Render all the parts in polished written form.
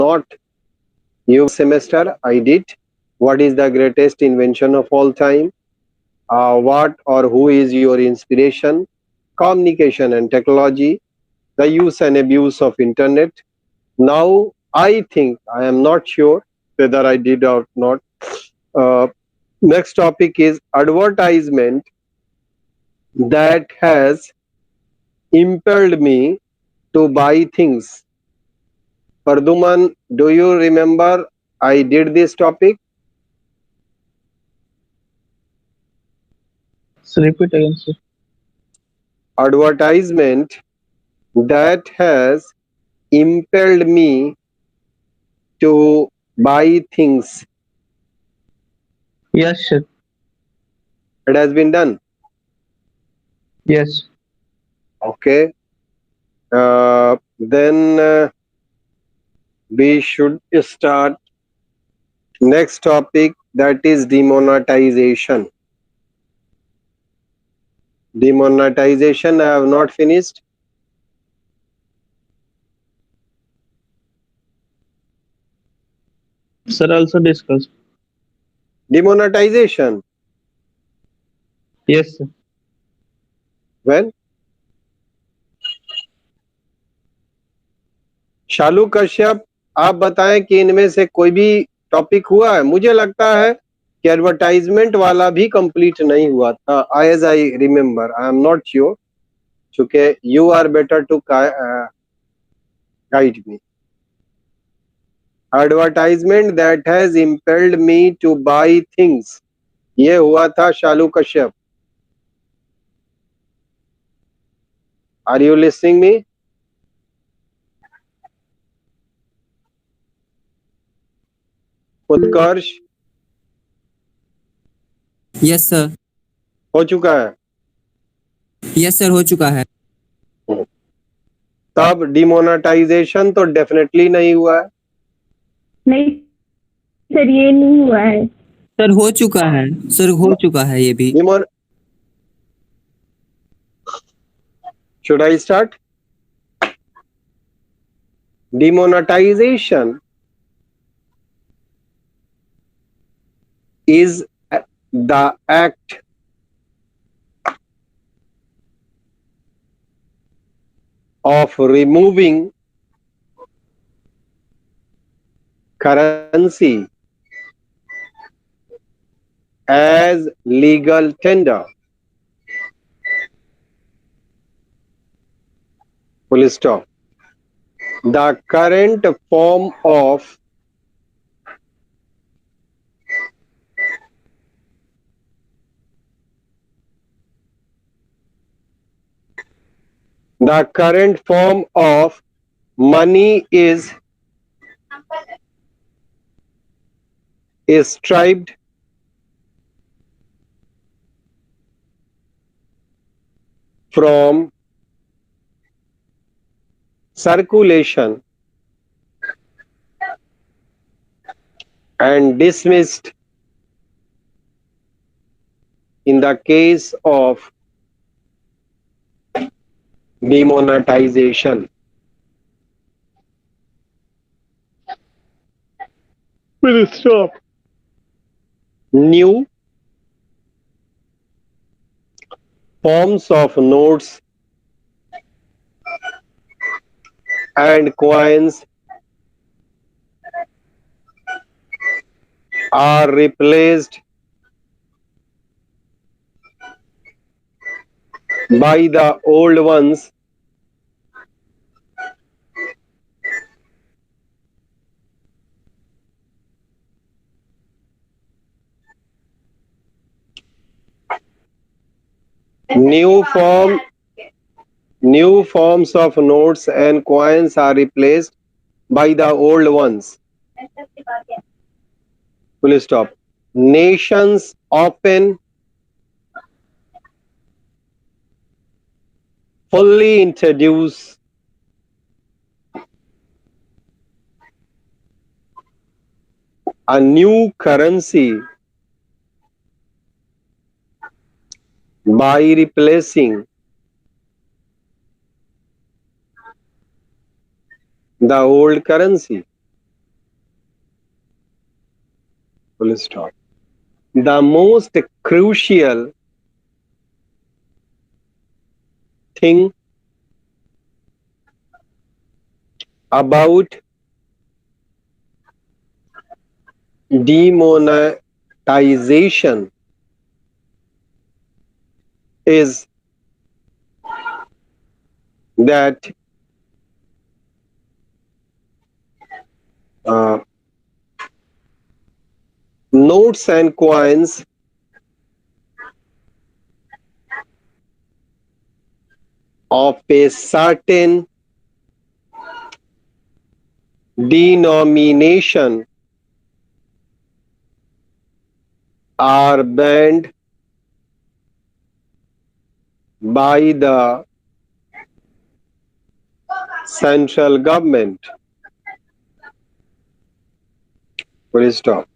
not. You semester I did. What is the greatest invention of all time? What or who is your inspiration? Communication and technology, the use and abuse of internet. Now I think I am not sure whether I did or not. Uh, Next topic is advertisement that has impelled me to buy things. Parduman, do you remember I did this topic? So repeat again, sir. Advertisement that has impelled me to buy things. Yes, sir. It has been done. Yes. Okay. Then we should start next topic, that is demonetization. Demonetization I have not finished. Sir also discussed. Demonetization. Yes, sir. When? शालू कश्यप, आप बताएं कि इनमें से कोई भी topic हुआ है? मुझे लगता है कि एडवर्टाइजमेंट वाला भी कंप्लीट नहीं हुआ था, as I remember. I am not sure, चूंकि you are better to guide me. Advertisement that has impelled me to buy things, ये हुआ था Shalu Kashyap. Are you listening me? Utkarsh, yes sir. हो चुका है? यस सर, हो चुका है। तब डिमोनेटाइजेशन तो डेफिनेटली नहीं हुआ है. नहीं सर, ये नहीं हुआ है। सर हो चुका है, सर हो चुका है ये भी। Should I start? Demonetization is the act of removing currency as legal tender. Full stop. The current form of money is stripped from circulation and dismissed in the case of demonetization. Will stop. New forms of notes and coins are replaced by the old ones new forms of notes and coins are replaced by the old ones. Full stop. Nations often fully introduce a new currency by replacing the old currency. Full stop. The most crucial thing about demonetization is that notes and coins of a certain denomination are banned by the central government. Full stop.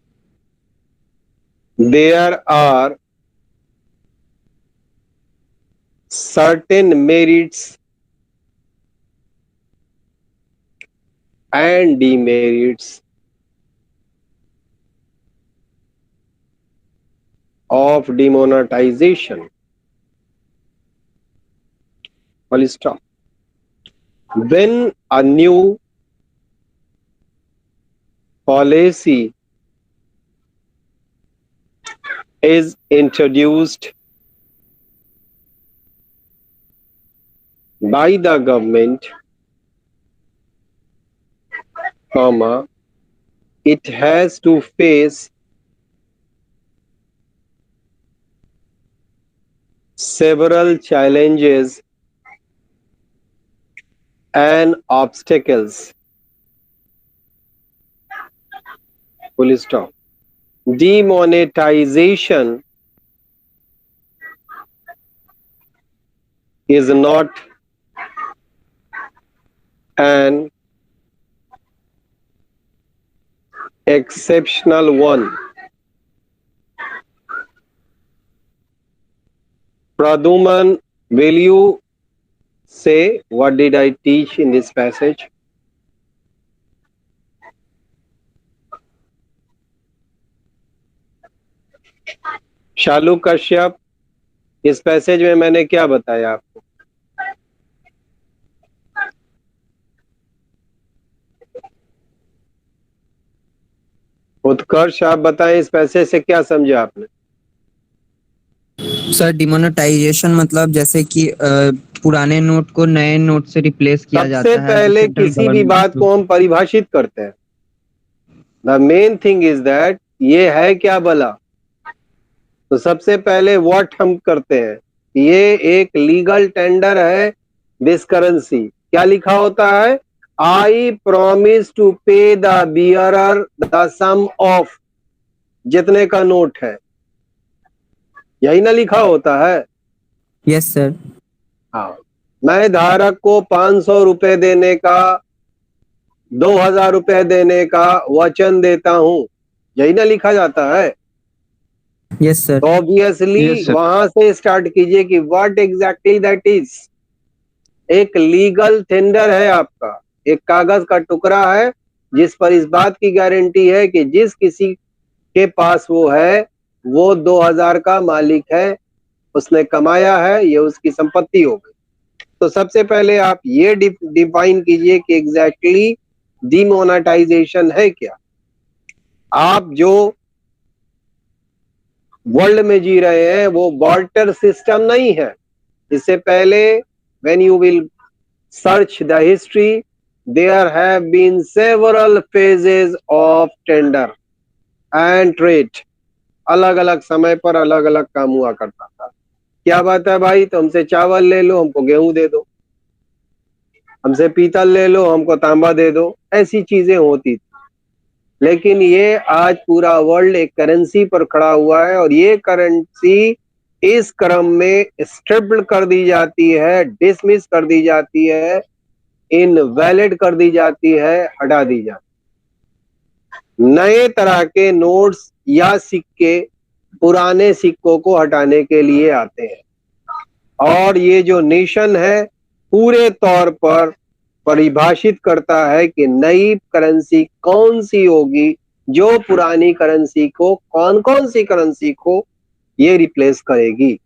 There are certain merits and demerits of demonetization. Full stop. When a new policy is introduced by the government, it has to face several challenges and obstacles. Full stop. Demonetization is not an exceptional one. Praduman, will you say what did I teach in this passage? शालू कश्यप, इस passage में मैंने क्या बताया आपको? उत्कर्ष, आप बताएं इस passage से क्या समझा आपने? सर डिमोनेटाइजेशन मतलब जैसे कि पुराने नोट को नए नोट से रिप्लेस किया जाता है। सबसे पहले किसी भी बात को हम परिभाषित करते हैं। The main thing is that ये है क्या भला? तो सबसे पहले व्हाट हम करते हैं, ये एक लीगल टेंडर है दिस करेंसी। क्या लिखा होता है? I promise to pay the bearer the sum of, जितने का नोट है, यही ना लिखा होता है? Yes sir. हाँ, मैं धारक को 500 रुपए देने का, 2000 रुपए देने का वचन देता हूं, यही ना लिखा जाता है? Yes sir. ऑब्वियसली वहां से स्टार्ट कीजिए कि व्हाट एग्जैक्टली दैट इज। एक लीगल टेंडर है आपका, एक कागज का टुकड़ा है जिस पर इस बात की गारंटी है कि जिस किसी के पास वो है वो 2000 का मालिक है, उसने कमाया है, ये उसकी संपत्ति हो गई। तो सबसे पहले आप ये डिफाइन कीजिए कि एग्जैक्टली डिमोनेटाइजेशन है क्या। आप जो वर्ल्ड में जी रहे हैं वो बार्टर सिस्टम नहीं है। इससे पहले when you will search the history, there have been several phases of tender and trade. अलग अलग समय पर अलग अलग काम हुआ करता था। क्या बात है भाई, तो हमसे चावल ले लो, हमको गेहूं दे दो, हमसे पीतल ले लो, हमको तांबा दे दो, ऐसी चीजें होती थी। लेकिन ये आज पूरा वर्ल्ड एक करेंसी पर खड़ा हुआ है और ये करेंसी इस क्रम में स्ट्रिप्ड कर दी जाती है, डिसमिस कर दी जाती है, इनवैलिड कर दी जाती है, हटा दी जाती है। नए तरह के नोट्स या सिक्के पुराने सिक्कों को हटाने के लिए आते हैं और ये जो नेशन है पूरे तौर पर परिभाषित करता है कि नई करेंसी कौन सी होगी जो पुरानी करेंसी को, कौन कौन सी करेंसी को ये रिप्लेस करेगी।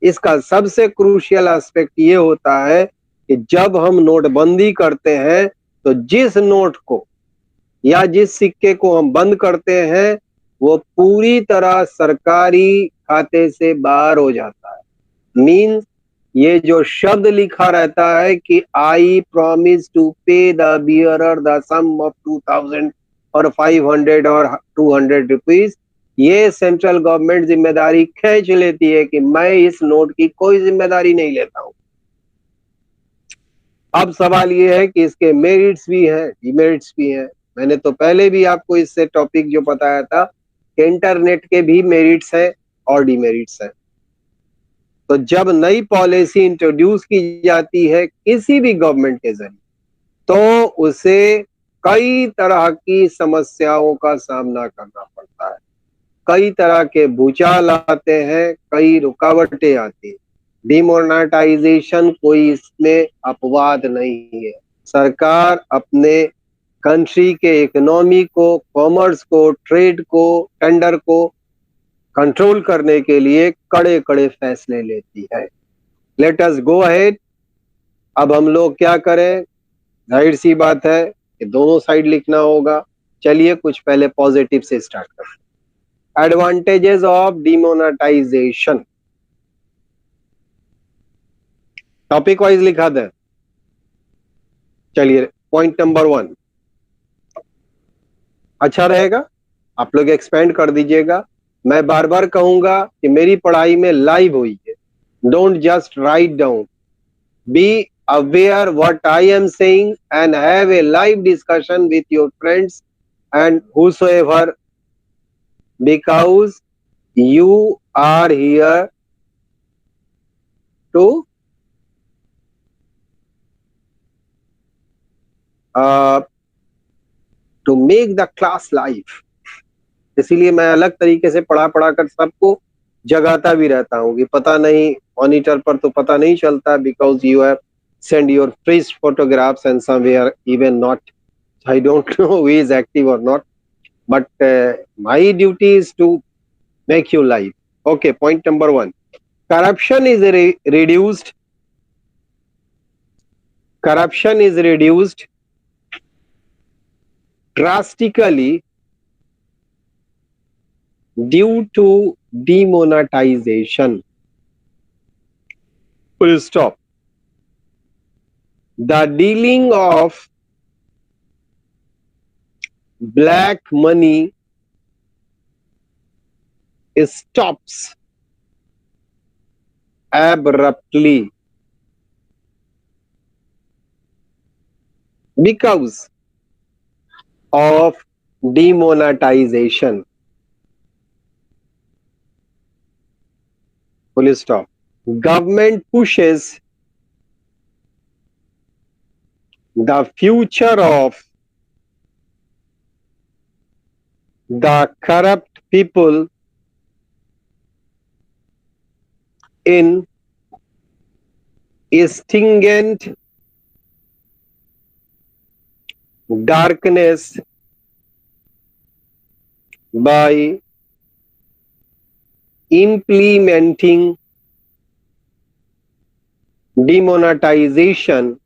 इसका सबसे क्रूशियल एस्पेक्ट ये होता है कि जब हम नोटबंदी करते हैं तो जिस नोट को या जिस सिक्के को हम बंद करते हैं वो पूरी तरह सरकारी खाते से बाहर हो जाता है। मीन्स ये जो शब्द लिखा रहता है कि I promise to pay the bearer the sum of 2000 और 500 और 200 रुपीज, ये सेंट्रल गवर्नमेंट जिम्मेदारी खींच लेती है कि मैं इस नोट की कोई जिम्मेदारी नहीं लेता हूं। अब सवाल ये है कि इसके मेरिट्स भी हैं, डिमेरिट्स भी हैं। मैंने तो पहले भी आपको इससे टॉपिक जो बताया था कि इंटरनेट के भी मेरिट्स हैं और डिमेरिट्स हैं। तो जब नई पॉलिसी इंट्रोड्यूस की जाती है किसी भी गवर्नमेंट के जरिए तो उसे कई तरह की समस्याओं का सामना करना पड़ता है, कई तरह के भूचाल आते हैं, कई रुकावटें आती हैं। डिमोनेटाइजेशन कोई इसमें अपवाद नहीं है। सरकार अपने कंट्री के इकोनॉमी को, कॉमर्स को, ट्रेड को, टेंडर को कंट्रोल करने के लिए कड़े कड़े फैसले लेती है। Let us go ahead. अब हम लोग क्या करें, जाहिर सी बात है कि दोनों साइड लिखना होगा। चलिए कुछ पहले पॉजिटिव से स्टार्ट करते हैं। Advantages of demonetisation, topic wise लिखा दें। चलिए पॉइंट नंबर 1 अच्छा रहेगा, आप लोग एक्सपेंड कर दीजिएगा। मैं बार बार कहूंगा कि मेरी पढ़ाई में लाइव हुई है, don't just write down, be aware what I am saying and have a live discussion with your friends and whosoever, because you are here to make the class live। इसीलिए मैं अलग तरीके से पढ़ा कर सबको जगाता भी रहता हूँ कि पता नहीं मॉनिटर पर तो पता नहीं चलता, because you have send your fresh photographs and somewhere even not, I don't know who is active or not, but my duty is to make you live. Okay, point number 1, corruption is reduced. Corruption is reduced drastically due to demonetization. Full stop. The dealing of black money stops abruptly because of demonetization. Full stop. Government pushes the future of the corrupt people in stringent darkness by implementing demonetization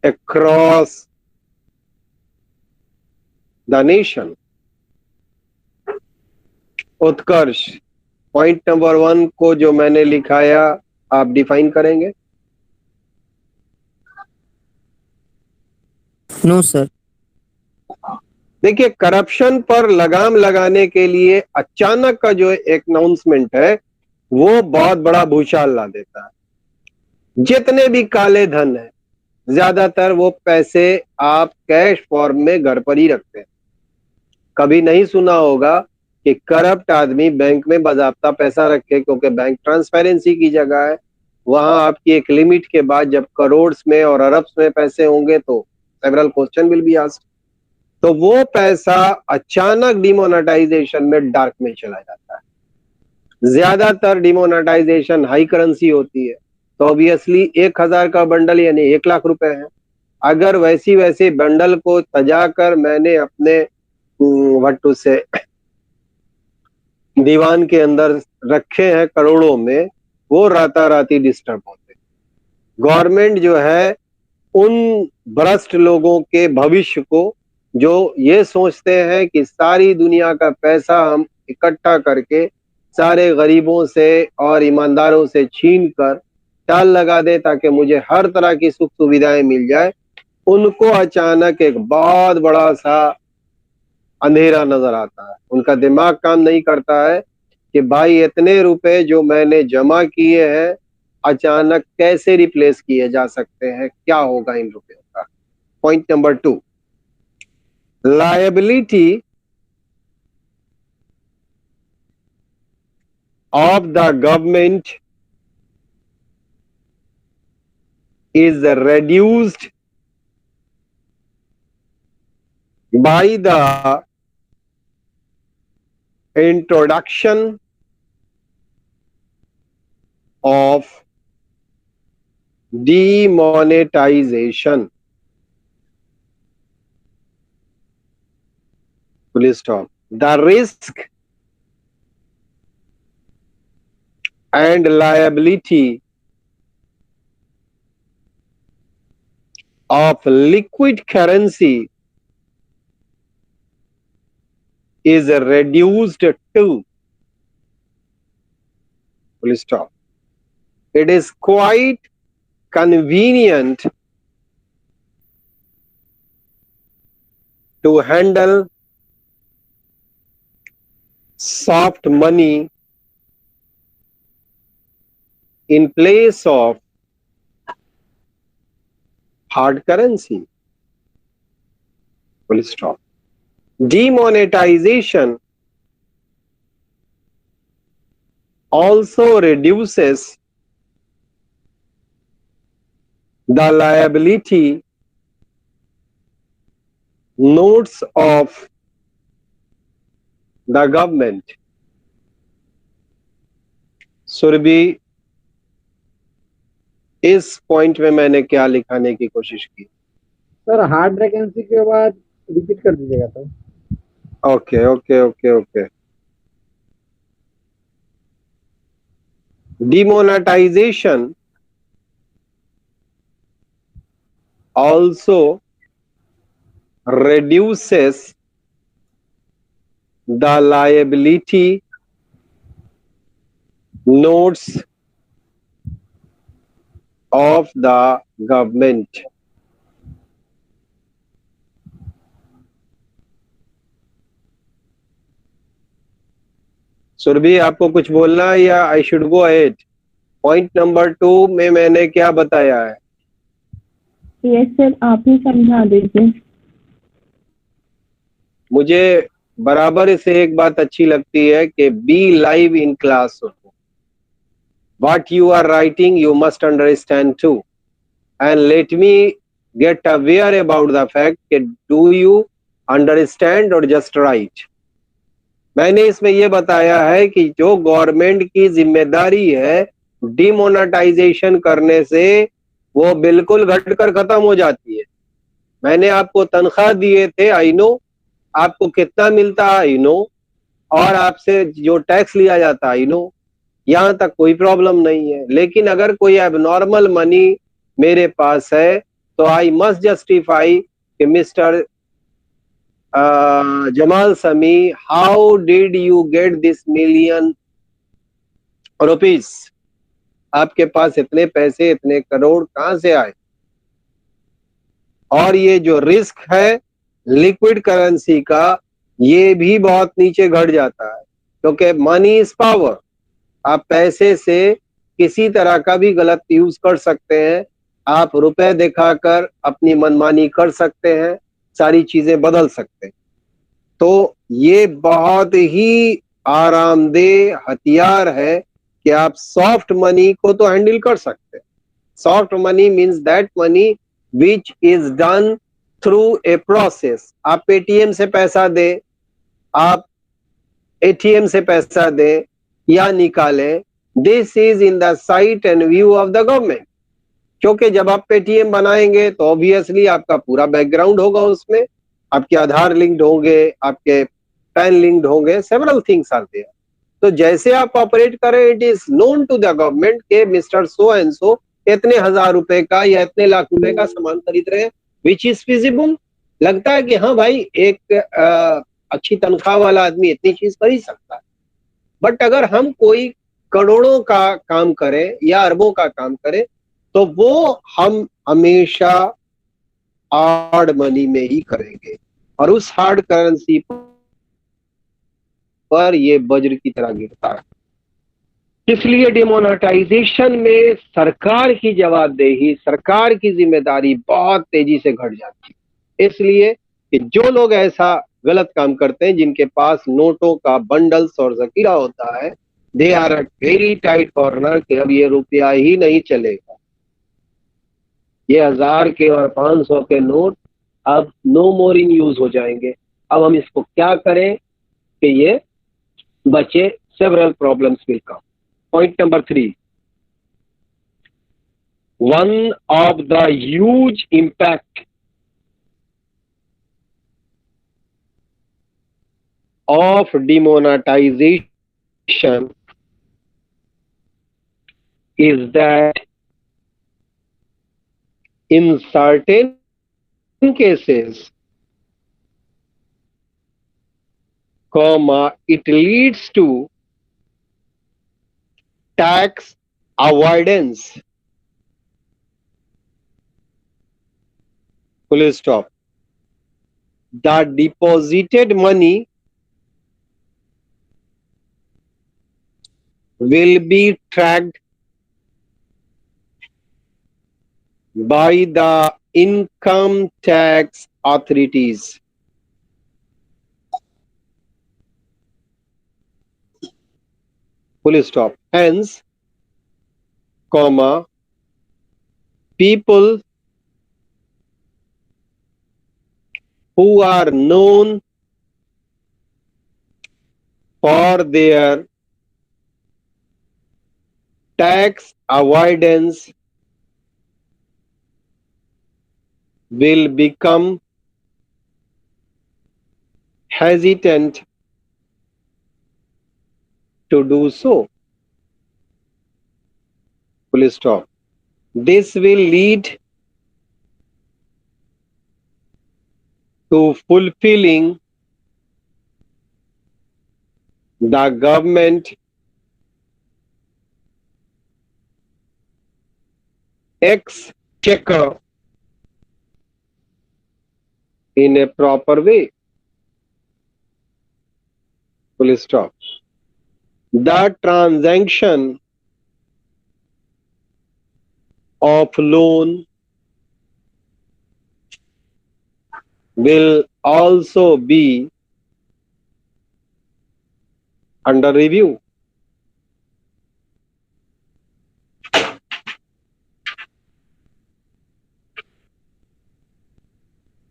across the nation. Utkarsh, point number 1 को जो मैंने लिखाया आप define करेंगे? No sir. देखिए, corruption पर लगाम लगाने के लिए अचानक का जो एक अनाउंसमेंट है वो बहुत बड़ा भूचाल ला देता है। जितने भी काले धन है ज्यादातर वो पैसे आप कैश फॉर्म में घर पर ही रखते हैं। कभी नहीं सुना होगा कि करप्ट आदमी बैंक में बाज़ाब्ता पैसा रखे, क्योंकि बैंक ट्रांसपेरेंसी की जगह है। वहां आपकी एक लिमिट के बाद जब करोड़ में और अरब्स में पैसे होंगे तो several question will be asked. तो वो पैसा अचानक डिमोनेटाइजेशन में डार्क में चला जाता है। ज्यादातर डिमोनेटाइजेशन हाई करेंसी होती है, तो ऑब्वियसली 1000 का बंडल यानी 1 लाख रुपए है। अगर वैसे बंडल को सजाकर मैंने अपने वट्टू से दीवान के अंदर रखे हैं करोड़ों में, वो राताराती डिस्टर्ब होते। गवर्नमेंट जो है उन भ्रष्ट लोगों के भविष्य को, जो ये सोचते हैं कि सारी दुनिया का पैसा हम इकट्ठा करके सारे गरीबों से और ईमानदारों से छीन कर टाल लगा दे ताकि मुझे हर तरह की सुख सुविधाएं मिल जाए, उनको अचानक एक बहुत बड़ा सा अंधेरा नजर आता है। उनका दिमाग काम नहीं करता है कि भाई इतने रुपए जो मैंने जमा किए हैं अचानक कैसे रिप्लेस किए जा सकते हैं, क्या होगा इन रुपयों का। Point number 2, liability of the government is reduced by the introduction of demonetization. Please stop. The risk and liability of liquid currency is reduced to, full stop. It is quite convenient to handle soft money in place of hard currency. Full stop. Demonetization also reduces the liability notes of the government. Surabhi, इस point में मैंने क्या लिखाने की कोशिश की? Sir hard vacancy के बाद रिपीट कर दीजिएगा तो। Okay okay okay okay. Demonetization also reduces the liability notes of the government. Surabhi, आपको कुछ बोलना है या I should go ahead? Point number 2 में मैंने क्या बताया है? यस सर, आप ही समझा दीजिए। मुझे बराबर से एक बात अच्छी लगती है कि be live in class. What you are writing you must understand too, and let me get aware about the fact that do you understand or just write. मैंने इसमें यह बताया है कि जो गवर्नमेंट की जिम्मेदारी है डिमोनेटाइजेशन करने से वो बिल्कुल घटकर खत्म हो जाती है। मैंने आपको तनख्वाह दिए थे, आई नो, आपको कितना मिलता है आई नो, और आपसे जो टैक्स लिया जाता है आई नो, यहां तक कोई प्रॉब्लम नहीं है। लेकिन अगर कोई एबनॉर्मल मनी मेरे पास है तो आई मस्ट जस्टिफाई कि मिस्टर जमाल समी, how did you get this million rupees? आपके पास इतने पैसे, इतने करोड़ कहां से आए? और ये जो रिस्क है लिक्विड करेंसी का, ये भी बहुत नीचे घट जाता है, क्योंकि मनी इज पावर। आप पैसे से किसी तरह का भी गलत यूज कर सकते हैं, आप रुपए दिखाकर अपनी मनमानी कर सकते हैं, सारी चीजें बदल सकते हैं। तो ये बहुत ही आरामदेह हथियार है कि आप सॉफ्ट मनी को तो हैंडल कर सकते हैं। Soft money means that money which is done through a process. आप पेटीएम से पैसा दें, आप एटीएम से पैसा दें या निकालें, this is in the site and view of the government. क्योंकि जब आप पेटीएम बनाएंगे तो ऑब्वियसली आपका पूरा बैकग्राउंड होगा उसमें, आपके आधार लिंक्ड होंगे, आपके पैन लिंक्ड होंगे, सेवरल थिंग्स आर देयर। तो जैसे आप ऑपरेट करें, it is known to the government के मिस्टर सो एंड सो इतने हजार रुपए का या इतने लाख रुपए का सामान खरीद रहे हैं, विच इज फिजिबल। लगता है कि हाँ भाई, एक अच्छी तनख्वाह वाला आदमी इतनी चीज खरीद सकता है। बट अगर हम कोई करोड़ों का काम करें या अरबों का काम करें, तो वो हम हमेशा हार्ड मनी में ही करेंगे, और उस हार्ड करेंसी पर ये वज्र की तरह गिरता है। इसलिए डिमोनेटाइजेशन में सरकार की जवाबदेही, सरकार की जिम्मेदारी बहुत तेजी से घट जाती है। इसलिए कि जो लोग ऐसा गलत काम करते हैं, जिनके पास नोटों का बंडल्स और जखीरा होता है, they are at very tight corner कि अब ये रुपया ही नहीं चलेगा, ये 1000 के और 500 के नोट अब नो मोर इन यूज हो जाएंगे। अब हम इसको क्या करें कि ये बचे? Several problems will come. Point number 3, one of the huge impact of demonetization is that in certain cases, it leads to tax avoidance. Full stop. The deposited money will be tracked by the income tax authorities. Full stop. Hence, people who are known for their tax avoidance will become hesitant to do so. Full stop. This will lead to fulfilling the government exchequer in a proper way. Full stop. The transaction of loan will also be under review.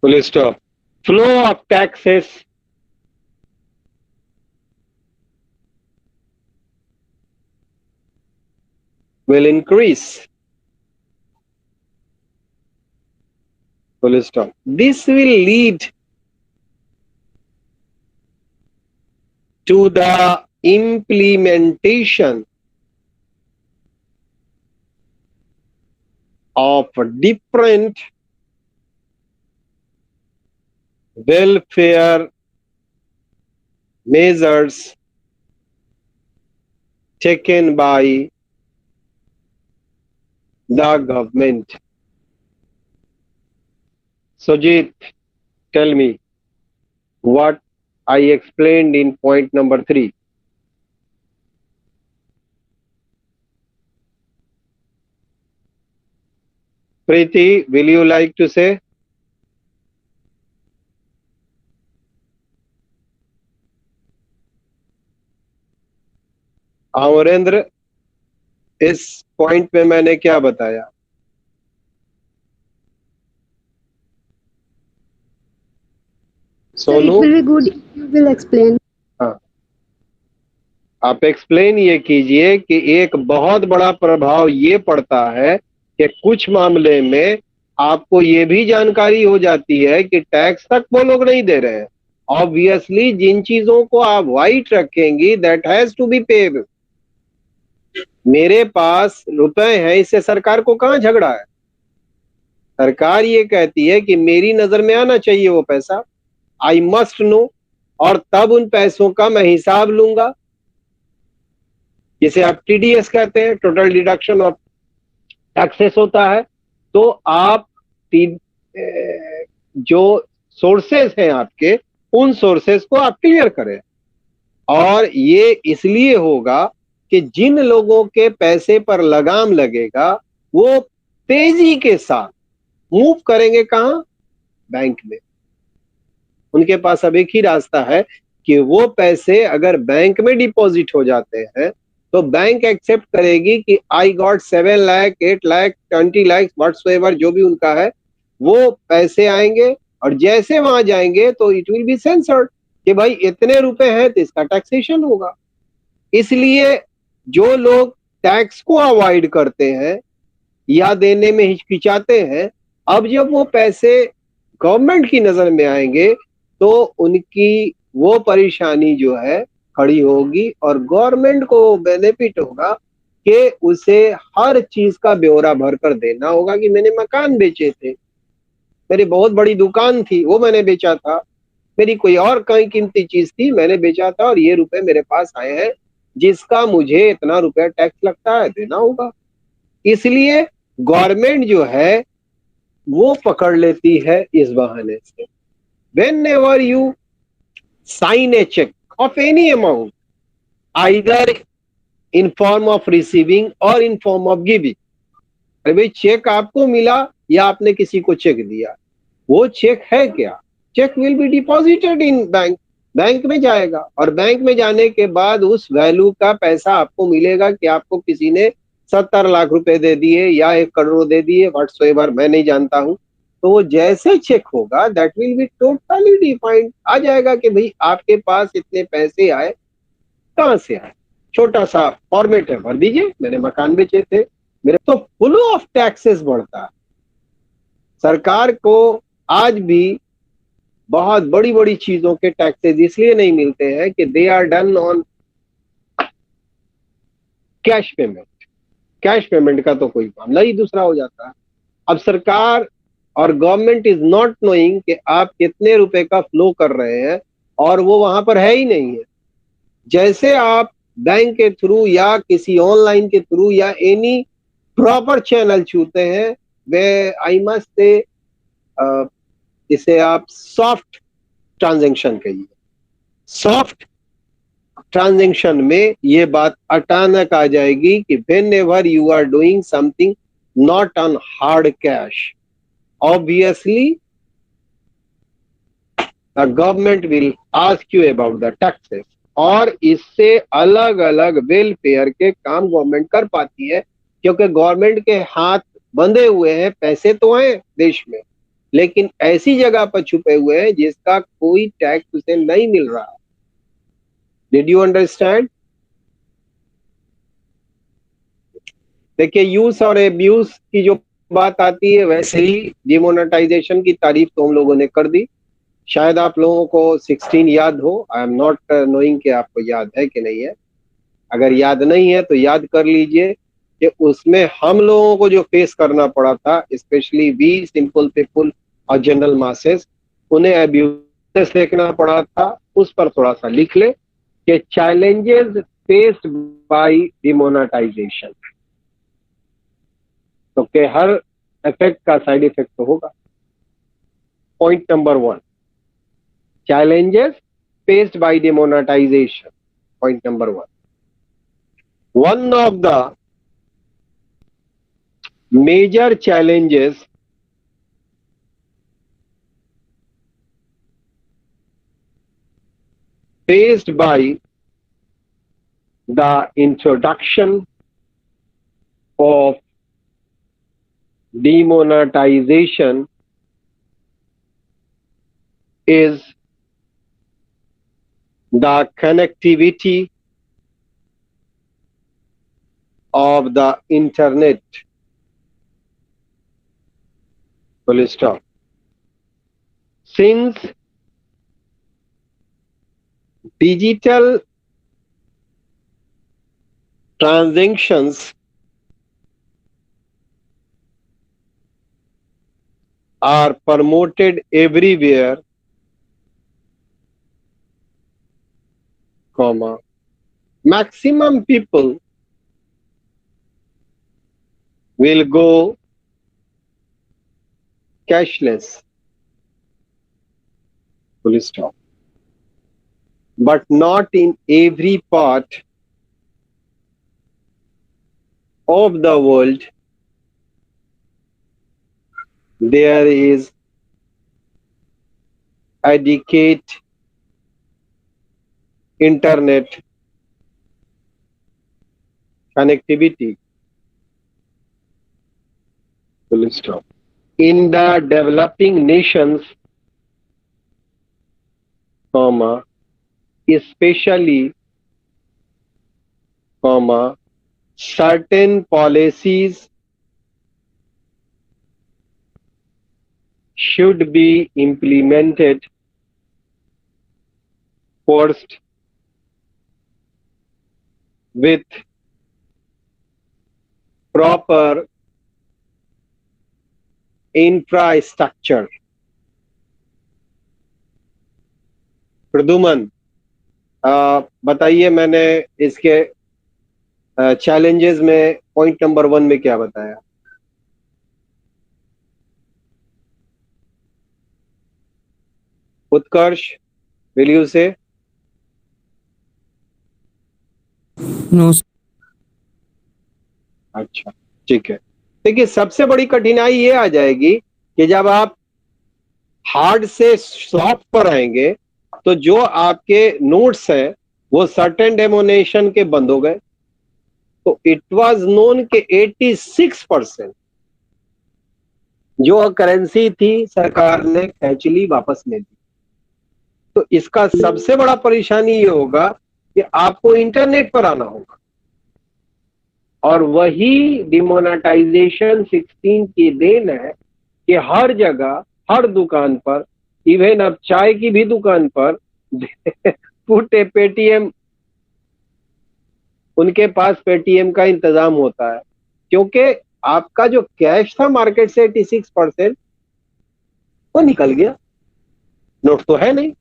Full stop. Flow of taxes will increase. Full stop. This will lead to the implementation of different welfare measures taken by the government. Sujit, tell me what I explained in point number 3. Preeti, will you like to say? Amarendra, इस point पे मैंने क्या बताया? Sonu, It will be good if you will explain. हाँ, आप explain ये कीजिए कि एक बहुत बड़ा प्रभाव ये पड़ता है कि कुछ मामले में आपको ये भी जानकारी हो जाती है कि टैक्स तक वो लोग नहीं दे रहे हैं। ऑब्वियसली जिन चीजों को आप वाइट रखेंगी that has to be paid. मेरे पास रुपए हैं, इससे सरकार को कहां झगड़ा है? सरकार ये कहती है कि मेरी नजर में आना चाहिए वो पैसा, आई मस्ट नो, और तब उन पैसों का मैं हिसाब लूंगा, जिसे आप टीडीएस कहते हैं, टोटल डिडक्शन ऑफ टैक्सेस होता है। तो आप जो सोर्सेस हैं आपके, उन सोर्सेस को आप क्लियर करें। और ये इसलिए होगा कि जिन लोगों के पैसे पर लगाम लगेगा वो तेजी के साथ मूव करेंगे कहां? बैंक में। उनके पास अब एक ही रास्ता है कि वो पैसे अगर बैंक में डिपॉजिट हो जाते हैं तो बैंक एक्सेप्ट करेगी कि I got 7 lakh 8 lakh 20 lakh whatsoever जो भी उनका है, वो पैसे आएंगे और जैसे वहां जाएंगे तो इट विल बी सेंसर्ड कि भाई इतने रुपए हैं तो इसका टैक्सेशन होगा। इसलिए जो लोग टैक्स को अवॉइड करते हैं या देने में हिचकिचाते हैं, अब जब वो पैसे गवर्नमेंट की नजर में आएंगे तो उनकी वो परेशानी जो है खड़ी होगी और गवर्नमेंट को बेनिफिट होगा कि उसे हर चीज का ब्यौरा भरकर देना होगा कि मैंने मकान बेचे थे, मेरी बहुत बड़ी दुकान थी वो मैंने बेचा था, मेरी कोई और कहीं कीमती चीज थी मैंने बेचा था और ये रुपए मेरे पास आए हैं जिसका मुझे इतना रुपया टैक्स लगता है देना होगा। इसलिए गवर्नमेंट जो है वो पकड़ लेती है इस बहाने से। Whenever you sign a check of any amount, either in form of receiving or in form of giving, अरे भाई चेक आपको मिला या आपने किसी को चेक दिया, वो चेक है क्या? Cheque will be deposited in bank, bank में जाएगा और बैंक में जाने के बाद उस वैल्यू का पैसा आपको मिलेगा कि आपको किसी ने 70 लाख रुपए दे दिए या 1 करोड़ दे दिए, व्हाट्सएवर, मैं नहीं जानता हूं। तो वो जैसे चेक होगा that will be totally defined, आ जाएगा कि भाई आपके पास इतने पैसे आए, कहां से आए, छोटा सा फॉर्मेट है, भर दीजिए, मैंने मकान बेचे थे मेरे। तो फ्लो ऑफ टैक्सेस बढ़ता है। सरकार को आज भी बहुत बड़ी बड़ी चीजों के टैक्सेस इसलिए नहीं मिलते हैं कि they are done on cash payment. Cash payment का तो कोई मामला ही दूसरा हो जाता है। अब सरकार और गवर्नमेंट इज नॉट नोइंग कि आप कितने रुपए का फ्लो कर रहे हैं और वो वहां पर है ही नहीं है। जैसे आप बैंक के थ्रू या किसी ऑनलाइन के थ्रू या एनी प्रॉपर चैनल छूते हैं, वे आई मस्ट से इसे आप सॉफ्ट ट्रांजैक्शन कहिए। सॉफ्ट ट्रांजैक्शन में ये बात अचानक आ जाएगी कि whenever you are doing something not on hard cash, obviously the government will ask you about the taxes। और इससे अलग अलग वेलफेयर के काम गवर्नमेंट कर पाती है क्योंकि गवर्नमेंट के हाथ बंधे हुए हैं, पैसे तो हैं देश में लेकिन ऐसी जगह पर छुपे हुए हैं जिसका कोई टैक्स उसे नहीं मिल रहा। Did you understand? देखिए, यूज और एब्यूज की जो बात आती है, वैसे ही डिमोनेटाइजेशन की तारीफ तो हम लोगों ने कर दी। शायद आप लोगों को 16 याद हो, आई एम नॉट नोइंग कि आपको याद है कि नहीं है। अगर याद नहीं है तो याद कर लीजिए कि उसमें हम लोगों को जो फेस करना पड़ा था, स्पेशली वी सिंपल पीपुल और जनरल मासेस, उन्हें एब्यूज देखना पड़ा था। उस पर थोड़ा सा लिख ले कि चैलेंजेस फेस्ड बाय डिमोनेटाइजेशन। तो के हर इफेक्ट का साइड इफेक्ट तो होगा। Point number 1, challenges faced by demonetization. Point number 1. One of the major challenges faced by the introduction of demonetization is the connectivity of the internet full stop. Since digital transactions are promoted everywhere, comma, maximum people will go cashless, full stop. But not in every part of the world there is adequate internet connectivity, full stop. In the developing nations, comma, especially, comma, certain policies should be implemented first with proper infrastructure. Praduman, बताइए मैंने इसके challenges में point number 1 में क्या बताया? उत्कर्ष, will you say? No. अच्छा, ठीक है. देखिए, सबसे बड़ी कठिनाई ये आ जाएगी कि जब आप हार्ड से सॉफ्ट पर आएंगे तो जो आपके नोट्स हैं वो सर्टेन डेमोनेशन के बंद हो गए. तो इट वाज नोन के 86% जो करेंसी थी सरकार ने एक्चुअली वापस ले दी. तो इसका सबसे बड़ा परेशानी ये होगा कि आपको इंटरनेट पर आना होगा, और वही डिमोनेटाइजेशन 16 की देन है कि हर जगह, हर दुकान पर, इवन अब चाय की भी दुकान पर पुट ए पेटीएम, उनके पास पेटीएम का इंतजाम होता है, क्योंकि आपका जो कैश था मार्केट से 86% वो निकल गया, नोट तो है नहीं.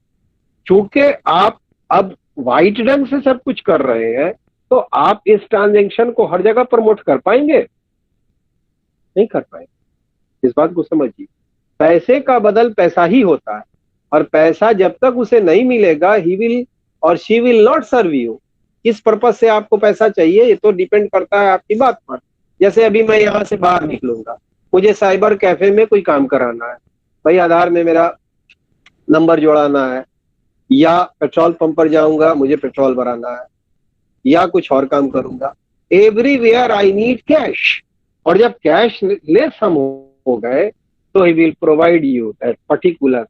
चूंकि आप अब वाइट ढंग से सब कुछ कर रहे हैं तो आप इस ट्रांजैक्शन को हर जगह प्रमोट कर पाएंगे? नहीं कर पाएंगे. इस बात को समझिए. पैसे का बदल पैसा ही होता है, और पैसा जब तक उसे नहीं मिलेगा ही विल और she will not serve you. किस पर्पज से आपको पैसा चाहिए ये तो डिपेंड करता है आपकी बात पर. जैसे अभी मैं यहाँ से बाहर निकलूंगा, मुझे साइबर कैफे में कोई काम कराना है, भाई आधार में मेरा नंबर जोड़ाना है, या पेट्रोल पंप पर जाऊंगा मुझे पेट्रोल भराना है, या कुछ और काम करूंगा. एवरीवेयर आई नीड कैश, और जब कैश लेस हम हो गए तो he will provide you that particular.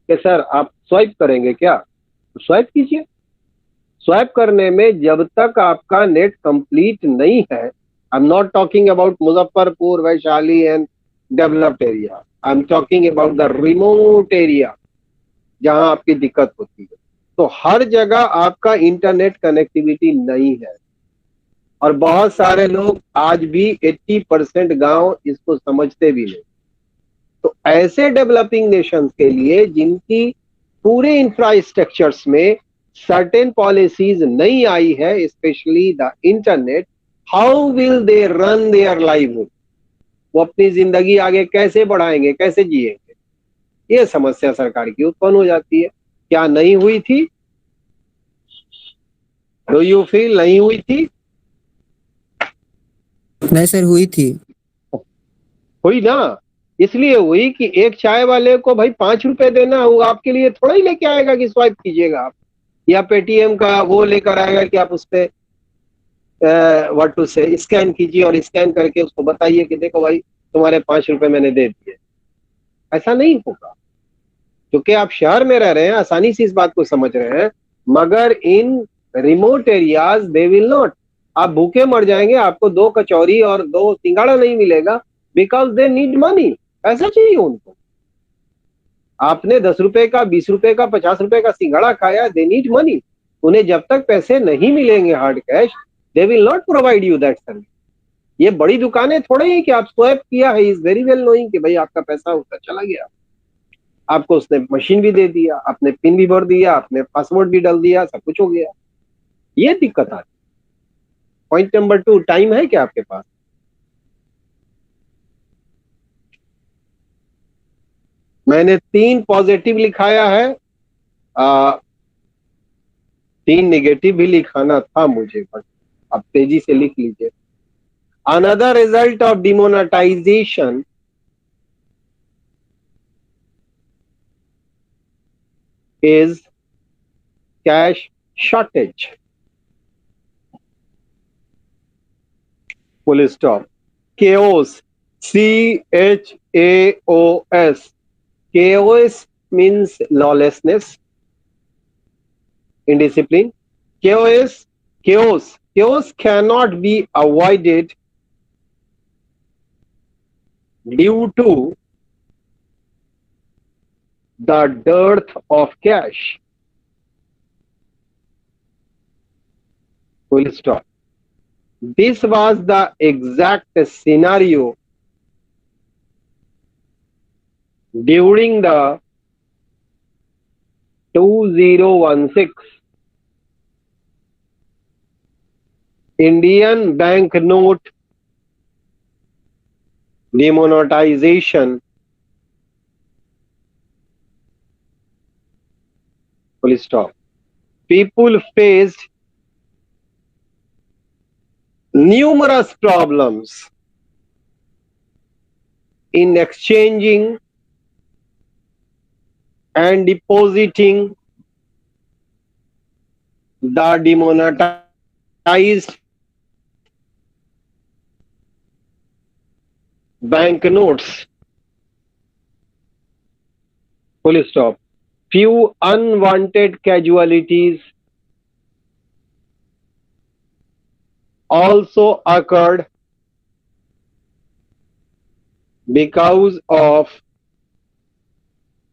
Sir आप स्वाइप करेंगे क्या? तो स्वाइप कीजिए. स्वाइप करने में जब तक आपका नेट कंप्लीट नहीं है, आई am not talking about Muzaffarpur, Vaishali and developed area, I am talking about the remote area जहां आपकी दिक्कत होती है. तो हर जगह आपका इंटरनेट कनेक्टिविटी नहीं है, और बहुत सारे लोग आज भी 80% गांव इसको समझते भी नहीं. तो ऐसे डेवलपिंग नेशंस के लिए जिनकी पूरे इंफ्रास्ट्रक्चर्स में सर्टेन पॉलिसीज नहीं आई है, specially the internet, how will they run their livelihood? वो अपनी जिंदगी आगे कैसे बढ़ाएंगे, कैसे जिएंगे? ये समस्या सरकार की उत्पन्न हो जाती है. क्या नहीं हुई थी? डू यू फील नहीं हुई थी? नहीं सर, हुई थी. हुई ना. इसलिए हुई कि एक चाय वाले को भाई 5 रुपए देना, वो आपके लिए थोड़ा ही लेके आएगा कि स्वाइप कीजिएगा आप, या पेटीएम का वो लेकर आएगा कि आप उस पे व्हाट टू से स्कैन कीजिए, और स्कैन करके उसको बताइए कि देखो भाई तुम्हारे 5 रुपए मैंने दे दिए. ऐसा नहीं होगा, क्योंकि आप शहर में रह रहे हैं, आसानी से इस बात को समझ रहे हैं, मगर इन remote areas they will not. आप भूखे मर जाएंगे, आपको 2 कचौरी और 2 सिंगाड़ा नहीं मिलेगा, बिकॉज दे नीड मनी. पैसा चाहिए उनको। आपने 10 रुपए का, 20 रुपए का, 50 रुपए का सिंघाड़ा खाया, दे नीड मनी। उन्हें जब तक पैसे नहीं मिलेंगे hard cash, they will not provide you that service. ये बड़ी दुकानें थोड़े ही कि आप स्वैप किया है, इज वेरी वेल नोइंग कि भाई आपका पैसा उसका चला गया, आपको उसने मशीन भी दे दिया, आपने पिन भी भर दिया, आपने पासवर्ड भी डाल दिया, सब कुछ हो गया। ये दिक्कत आती। पॉइंट नंबर 2, टाइम है क्या आपके पास? मैंने 3 पॉजिटिव लिखाया है, 3 नेगेटिव भी लिखाना था मुझे, बट अब तेजी से लिख लीजिए। Another result of demonetisation is cash shortage. Full stop. Chaos. CHAOS. Chaos means lawlessness, indiscipline. Chaos cannot be avoided due to the dearth of cash. Full stop. This was the exact scenario during the 2016 Indian banknote demonetization. Full stop. People faced numerous problems in exchanging and depositing the demonetized banknotes. Full stop. Few unwanted casualties also occurred because of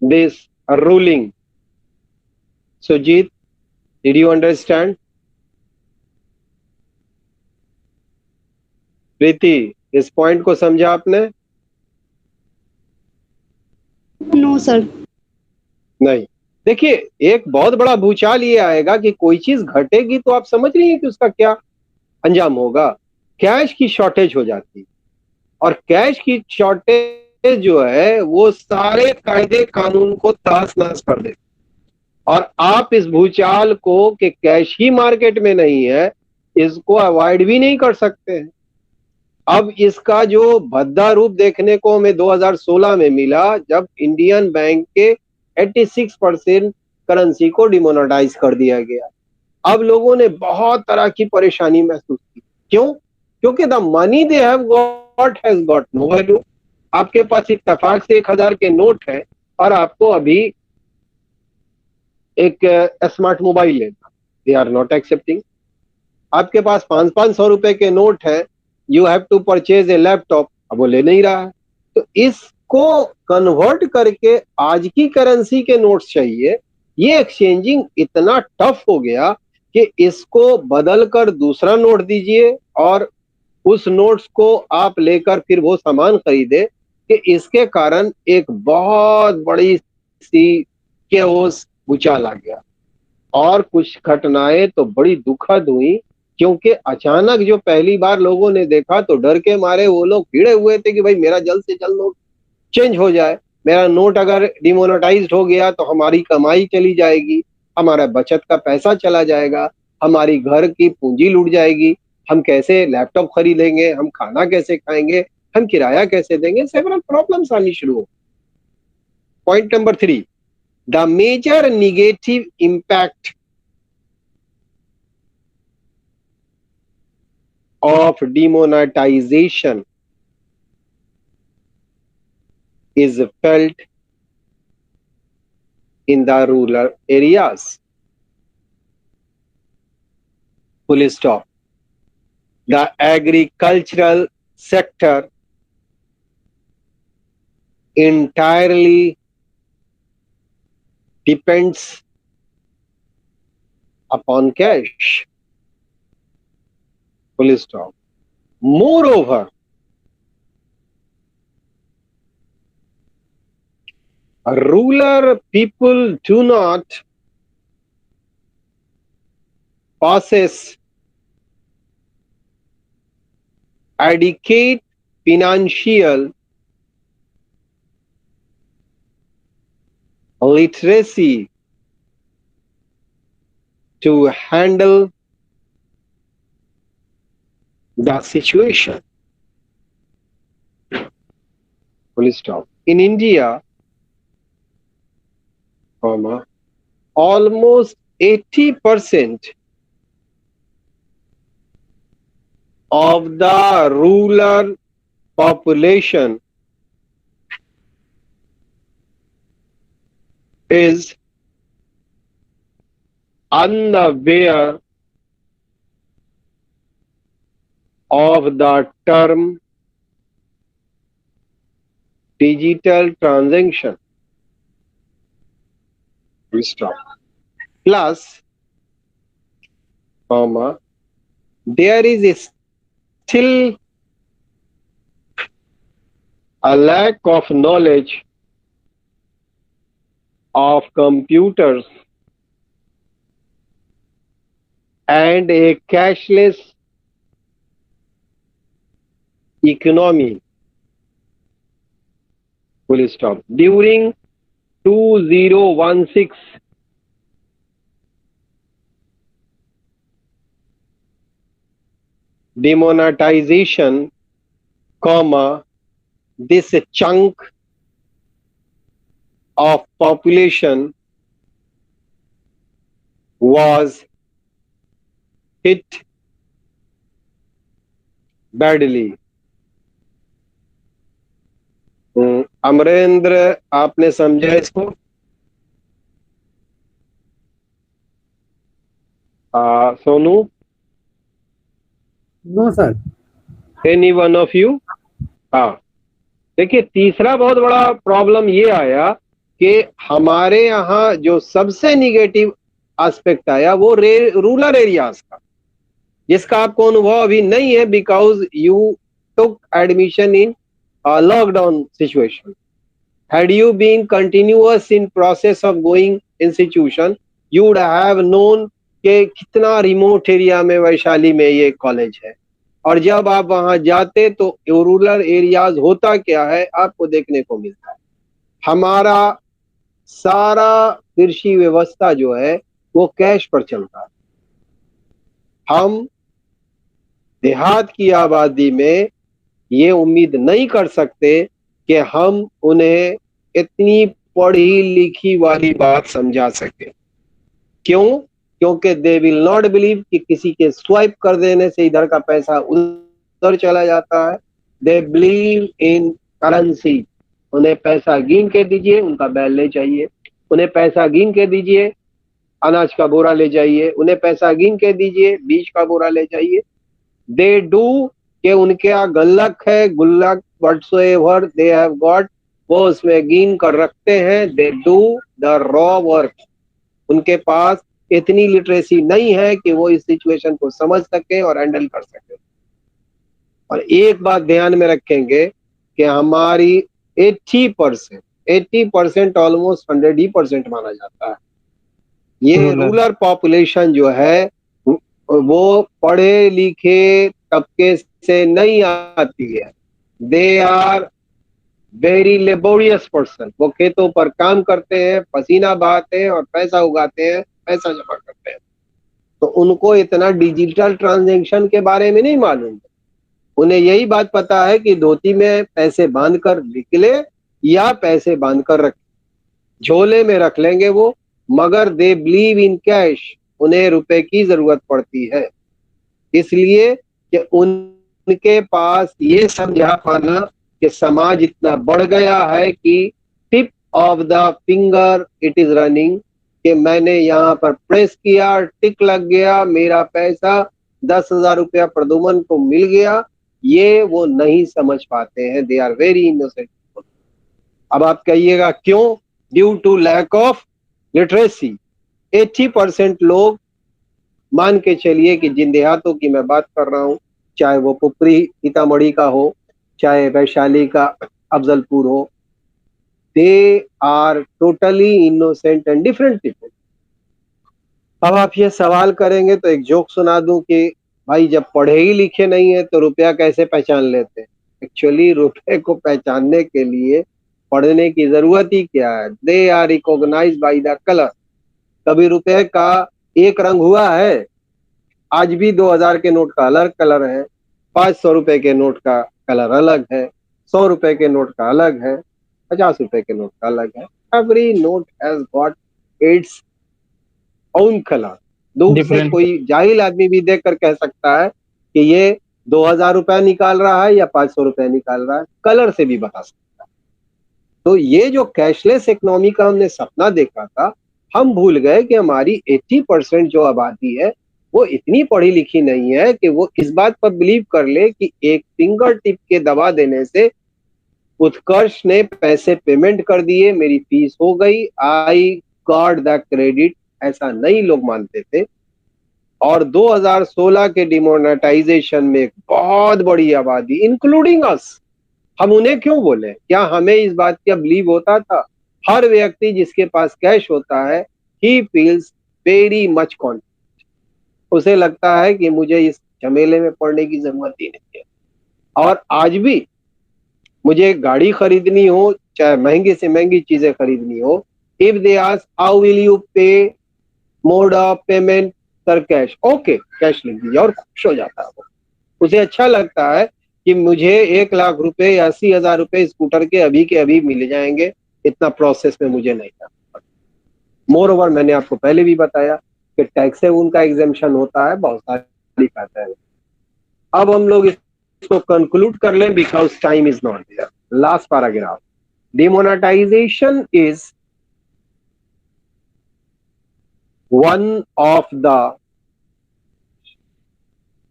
this ruling. Sujit, did you understand? प्रीति, इस point को समझा आपने? No, sir. नहीं। देखिए, एक बहुत बड़ा भूचाल ये आएगा कि कोई चीज घटेगी तो आप समझ रही हैं कि उसका क्या अंजाम होगा। कैश की शॉर्टेज हो जाती है, और कैश की शॉर्टेज जो है वो सारे कायदे कानून को तहस नहस कर देती। और आप इस भूचाल को कि कैश ही मार्केट में नहीं है, इसको अवॉइड भी नहीं कर सकते हैं। अब इसका जो भद्दा रूप देखने को हमें 2016 में मिला, जब इंडियन बैंक के 86% करेंसी को डिमोनेटाइज कर दिया गया। अब लोगों ने बहुत तरह की परेशानी महसूस की। क्यों? क्योंकि the money they have got has got no value. आपके पास इत्तेफाक से 1000 के नोट है और आपको अभी एक स्मार्ट मोबाइल लेना, दे आर नॉट एक्सेप्टिंग। आपके पास 500 रुपए के नोट है, you have to purchase a laptop, अब वो ले नहीं रहा है। तो इसको कन्वर्ट करके आज की करेंसी के नोट्स चाहिए। ये एक्सचेंजिंग इतना टफ हो गया कि इसको बदल कर दूसरा नोट दीजिए और उस नोट्स को आप लेकर फिर वो सामान खरीदे, कि इसके कारण एक बहुत बड़ी सी केओस भूचाल आ गया। और कुछ घटनाएं तो बड़ी दुखद हुई, क्योंकि अचानक जो पहली बार लोगों ने देखा तो डर के मारे वो लोग भिड़े हुए थे कि भाई मेरा जल्द से जल्द नोट चेंज हो जाए। मेरा नोट अगर डिमोनेटाइज्ड हो गया तो हमारी कमाई चली जाएगी, हमारा बचत का पैसा चला जाएगा, हमारी घर की पूंजी लूट जाएगी, हम कैसे लैपटॉप खरीदेंगे, हम खाना कैसे खाएंगे, हम किराया कैसे देंगे, सेवरल प्रॉब्लम्स आनी शुरू हो। Point number 3, the major negative impact of demonetization is felt in the rural areas. Full stop. The agricultural sector entirely depends upon cash. Full stop. Moreover, rural people do not possess adequate financial literacy to handle the situation. Full stop. In India, almost 80% of the rural population is unaware of the term digital transaction. Stop. Plus, there is still a lack of knowledge of computers and a cashless economy. Full stop. During 2016, demonetization, this chunk of population was hit badly. Amarendra, आपने समझा इसको? Sonu, no sir. Any one of you? हाँ, देखिए तीसरा बहुत बड़ा problem ये आया कि हमारे यहाँ जो सबसे निगेटिव एस्पेक्ट आया वो रूरल एरियाज का, जिसका आपको अनुभव अभी नहीं है because you took admission in lockdown situation. Had you been continuous in process of going institution, you would have known कि कितना रिमोट एरिया में वैशाली में ये कॉलेज है, और जब आप वहां जाते तो रूरल एरियाज होता क्या है आपको देखने को मिलता है। हमारा सारा कृषि व्यवस्था जो है वो कैश पर चलता है। हम देहात की आबादी में ये उम्मीद नहीं कर सकते कि हम उन्हें इतनी पढ़ी लिखी वाली बात समझा सके। क्यों? क्योंकि दे विल नॉट बिलीव कि किसी के स्वाइप कर देने से इधर का पैसा उधर चला जाता है। They believe in currency. उन्हें पैसा गिन के दीजिए, उनका बैल ले जाइए। उन्हें पैसा गिन के दीजिए, अनाज का बोरा ले जाइए। उन्हें पैसा गिन के दीजिए, बीज का बोरा ले जाइए। दे डू कि उनके यहाँ गुल्लक है, गुल्लक व्हाटसोएवर दे हैव गॉट, वो उसमें गिन कर रखते हैं। They do the raw work. उनके पास इतनी लिटरेसी नहीं है कि वो इस सिचुएशन को समझ सके और हैंडल कर सके। और एक बात ध्यान में रखेंगे कि हमारी 80% ऑलमोस्ट 100% माना जाता है। ये रूरल पॉपुलेशन जो है वो पढ़े लिखे तबके से नहीं आती है। They are very laborious person. वो खेतों पर काम करते हैं, पसीना बहाते हैं और पैसा उगाते हैं, पैसा जमा करते हैं। तो उनको इतना डिजिटल ट्रांजैक्शन के बारे में नहीं मालूम। उन्हें यही बात पता है कि धोती में पैसे बांध कर निकले या पैसे बांध कर रखे, झोले में रख लेंगे वो, मगर दे बिलीव इन कैश। उन्हें रुपए की जरूरत पड़ती है, इसलिए कि उनके पास ये समझा पाना कि समाज इतना बढ़ गया है कि tip of the finger it is running, कि मैंने यहाँ पर प्रेस किया, टिक लग गया, मेरा पैसा 10,000 रुपया प्रदुमन को मिल गया, ये वो नहीं समझ पाते हैं। They are very innocent. अब आप कहिएगा क्यों? Due to lack of literacy. 80% लोग, मान के चलिए कि जिन देहातों की मैं बात कर रहा हूं, चाहे वो पुपरी सीतामढ़ी का हो, चाहे वैशाली का अफजलपुर हो, they are totally innocent and different people. अब आप ये सवाल करेंगे तो एक जोक सुना दूं कि भाई जब पढ़े ही लिखे नहीं है तो रुपया कैसे पहचान लेते हैं? एक्चुअली रुपए को पहचानने के लिए पढ़ने की जरूरत ही क्या है? They are recognized by the colour. कभी रुपए का एक रंग हुआ है? आज भी 2000 के नोट का अलग कलर है, 500 रुपए के नोट का कलर अलग है, 100 रुपए के नोट का अलग है, 50 रुपए के नोट का अलग है। Every note has got its own colour. दूर से Different. कोई जाहिल आदमी भी देख कर कह सकता है कि ये 2000 रुपया निकाल रहा है या 500 रुपया निकाल रहा है, कलर से भी बता सकता है। तो ये जो कैशलेस इकोनॉमी का हमने सपना देखा था, हम भूल गए कि हमारी 80% जो आबादी है वो इतनी पढ़ी लिखी नहीं है कि वो इस बात पर बिलीव कर ले कि एक फिंगर टिप के दबा देने से उत्कर्ष ने पैसे पेमेंट कर दिए, मेरी फीस हो गई, आई गॉट द क्रेडिट। ऐसा नहीं लोग मानते थे। और 2016 के डिमोनेटाइजेशन में एक बहुत बड़ी आबादी इंक्लूडिंग अस, हम उन्हें क्यों बोले? क्या हमें इस बात का बिलीव होता था? हर व्यक्ति जिसके पास कैश होता है, he feels very much confident. उसे लगता है कि मुझे इस झमेले में पड़ने की जरूरत ही नहीं है। और आज भी मुझे गाड़ी खरीदनी हो, चाहे महंगी से महंगी चीजें खरीदनी हो, if they ask how will you pay, mode of payment, sir cash, okay cash लिख दीजिए, और खुश हो जाता है वो। उसे अच्छा लगता है कि मुझे 1 लाख रुपए या 80,000 रुपए स्कूटर के अभी मिल जाएंगे, इतना प्रोसेस में मुझे नहीं करना। मोर ओवर, मैंने आपको पहले भी बताया कि टैक्स से उनका एग्जेम्पशन होता है, बहुत सारी पैसे है। अब हम लोग इसको कंक्लूड कर लें because time is not there. Last paragraph, demonetization is one of the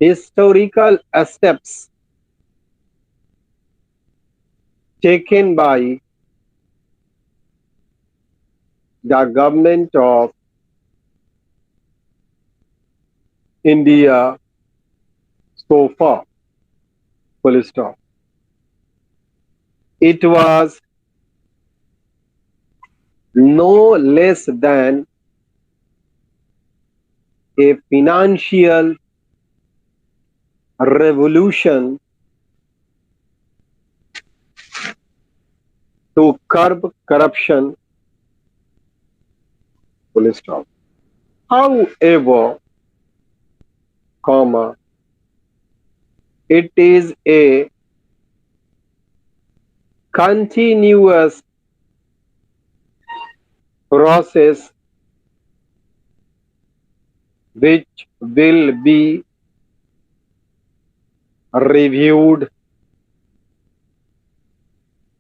historical steps taken by the government of India so far. Full stop. It was no less than a financial revolution to curb corruption. Full stop. However, comma, it is a continuous process which will be reviewed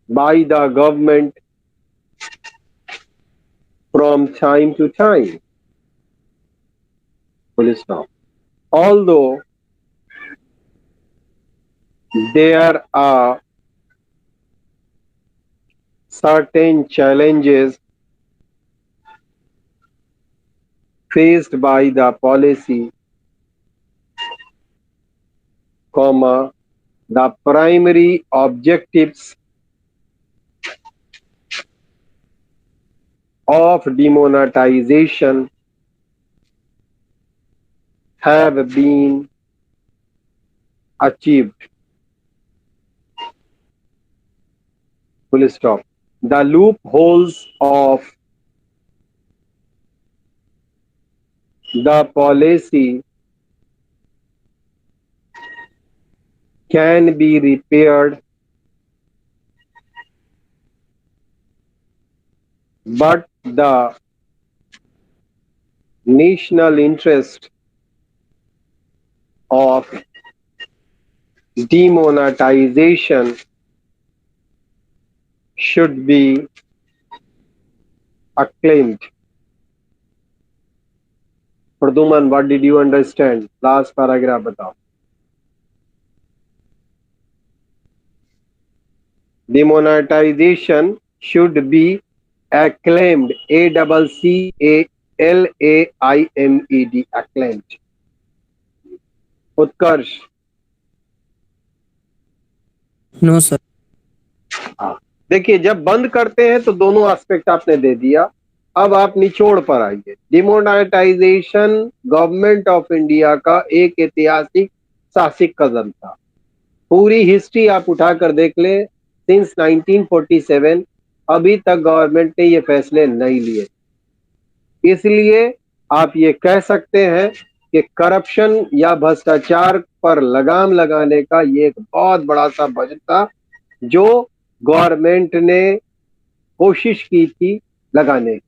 by the government from time to time. Full stop. Although there are certain challenges faced by the policy, comma, the primary objectives of demonetization have been achieved. Full stop. The loopholes of the policy can be repaired, but the national interest of demonetization should be acclaimed. Praduman, what did you understand? Last paragraph बताओ. Demonetization should be acclaimed, ACCALAIMED, acclaimed. Utkarsh, no sir. देखिए जब बंद करते हैं तो दोनों aspect आपने दे दिया, अब आप निचोड़ पर आइए। डिमोनेटाइजेशन गवर्नमेंट ऑफ इंडिया का एक ऐतिहासिक साहसिक कदम था। पूरी हिस्ट्री आप उठाकर देख ले, सिंस 1947 अभी तक गवर्नमेंट ने ये फैसले नहीं लिए। इसलिए आप ये कह सकते हैं कि करप्शन या भ्रष्टाचार पर लगाम लगाने का ये एक बहुत बड़ा सा बजट था जो गवर्नमेंट ने कोशिश की थी लगाने की।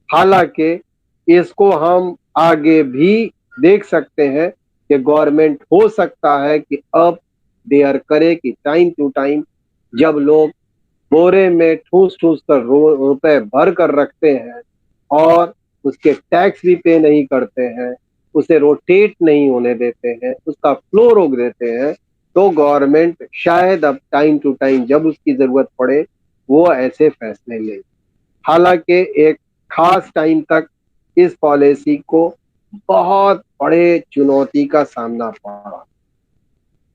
हालांकि इसको हम आगे भी देख सकते हैं कि गवर्नमेंट हो सकता है कि अब डेयर करे कि टाइम टू टाइम जब लोग बोरे में ठूस ठूस कर रुपए भर कर रखते हैं और उसके टैक्स भी पे नहीं करते हैं, उसे रोटेट नहीं होने देते हैं, उसका फ्लो रोक देते हैं, तो गवर्नमेंट शायद अब टाइम टू टाइम जब उसकी जरूरत पड़े वो ऐसे फैसले ले। हालांकि एक खास टाइम तक इस पॉलिसी को बहुत बड़े चुनौती का सामना पड़ा,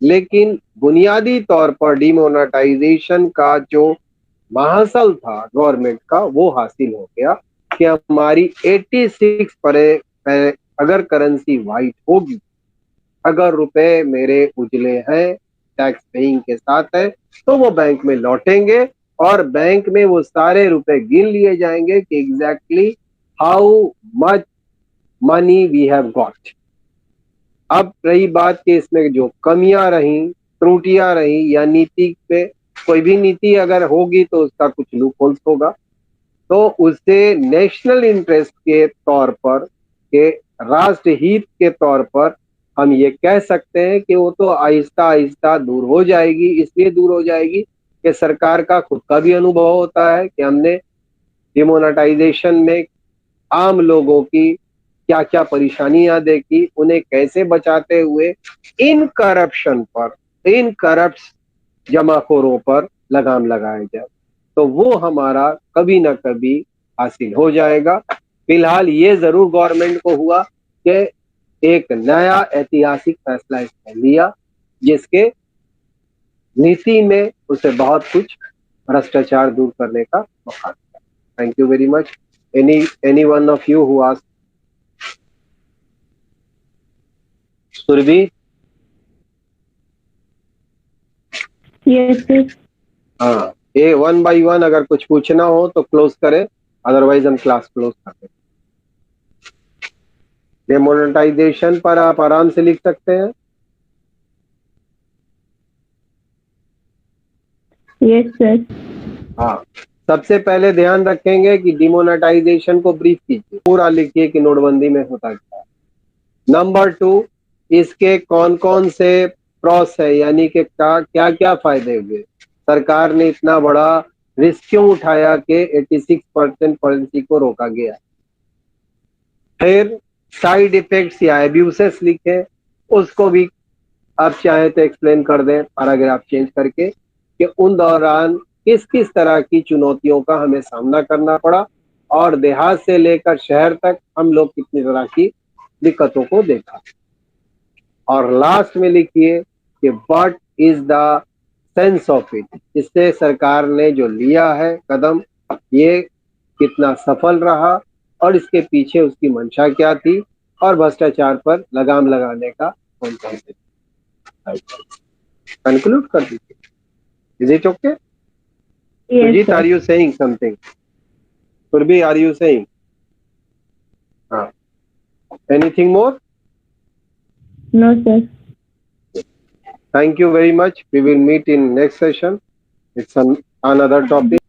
लेकिन बुनियादी तौर पर डिमोनेटाइजेशन का जो महासल था गवर्नमेंट का वो हासिल हो गया कि हमारी 86 पर अगर करेंसी वाइट होगी, अगर रुपए मेरे उजले हैं, टैक्स पेइंग के साथ है, तो वो बैंक में लौटेंगे और बैंक में वो सारे रुपए गिन लिए जाएंगे कि exactly how much money we have got. अब रही बात कि इसमें जो कमियां रही, त्रुटियां रही या नीति पे, कोई भी नीति अगर होगी तो उसका कुछ लूप होल्स होगा, तो उससे नेशनल इंटरेस्ट के तौर पर, के राष्ट्र हित के तौर पर हम ये कह सकते हैं कि वो तो आहिस्ता आहिस्ता दूर हो जाएगी। इसलिए दूर हो जाएगी कि सरकार का खुद का भी अनुभव होता है कि हमने डिमोनेटाइजेशन में आम लोगों की क्या क्या परेशानियां देखी, उन्हें कैसे बचाते हुए इन करप्शन पर, इन करप्ट जमाखोरों पर लगाम लगाया जाए, तो वो हमारा कभी ना कभी हासिल हो जाएगा। फिलहाल ये जरूर गवर्नमेंट को हुआ कि एक नया ऐतिहासिक फैसला इसने लिया जिसके नीति में उसे बहुत कुछ भ्रष्टाचार दूर करने का मौका दिया। Thank you very much. Any one of you who asked? Surabhi? Yes sir. हाँ, ये वन बाय वन अगर कुछ पूछना हो तो क्लोज करें, अदरवाइज हम क्लास क्लोज कर दें। डिमोनेटाइजेशन पर आप आराम से लिख सकते हैं। Yes sir. हाँ, सबसे पहले ध्यान रखेंगे कि डिमोनेटाइजेशन को ब्रीफ कीजिए, पूरा लिखिए कि नोटबंदी में होता क्या है। नंबर 2, इसके कौन कौन से प्रॉस है, यानी कि क्या क्या फायदे हुए, सरकार ने इतना बड़ा रिस्क क्यों उठाया कि 86% पॉलिसी को रोका गया। फिर साइड इफेक्ट्स या एब्यूसेस लिखे, उसको भी आप चाहे तो एक्सप्लेन कर दें पैराग्राफ चेंज करके कि उन दौरान किस किस तरह की चुनौतियों का हमें सामना करना पड़ा और देहात से लेकर शहर तक हम लोग कितनी तरह की दिक्कतों को देखा। और लास्ट में लिखिए कि what is the sense of it, इससे सरकार ने जो लिया है कदम ये कितना सफल रहा और इसके पीछे उसकी मंशा क्या थी और भ्रष्टाचार पर लगाम लगाने का कौन कौन से कंक्लूड कर दीजिए। Is it okay? Sujit, are you saying something? Surbhi, are you saying? Anything more? No sir. Thank you very much. We will meet in next session. It's another topic.